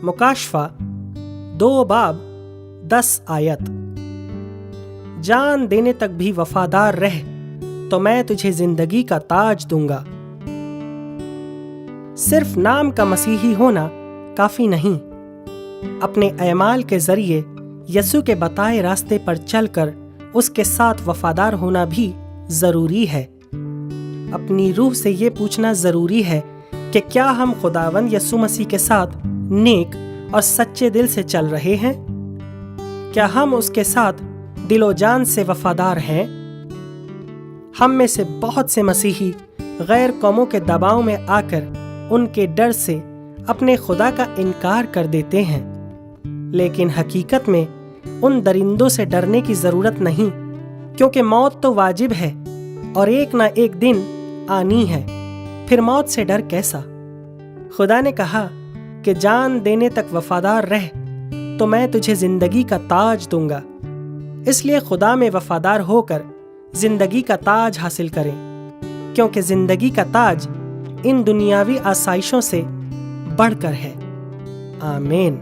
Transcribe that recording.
मुकाशफा 2 बाब 10 आयत। जान देने तक भी वफादार रह तो मैं तुझे जिंदगी का ताज दूंगा। सिर्फ नाम का मसीही होना काफी नहीं, अपने अमाल के जरिए यसु के बताए रास्ते पर चलकर उसके साथ वफादार होना भी जरूरी है। अपनी रूह से ये पूछना जरूरी है कि क्या हम खुदावंद यसु मसीह के साथ नेक और सच्चे दिल से चल रहे हैं? क्या हम उसके साथ दिलो जान से वफादार हैं? हम में से बहुत से मसीही गैर कौमों के दबाव में आकर उनके डर से अपने खुदा का इनकार कर देते हैं, लेकिन हकीकत में उन दरिंदों से डरने की जरूरत नहीं, क्योंकि मौत तो वाजिब है और एक ना एक दिन आनी है। फिर मौत से डर कैसा? खुदा ने कहा कि जान देने तक वफादार रह तो मैं तुझे जिंदगी का ताज दूंगा। इसलिए खुदा में वफादार होकर जिंदगी का ताज हासिल करें, क्योंकि जिंदगी का ताज इन दुनियावी आसाइशों से बढ़कर है। आमीन।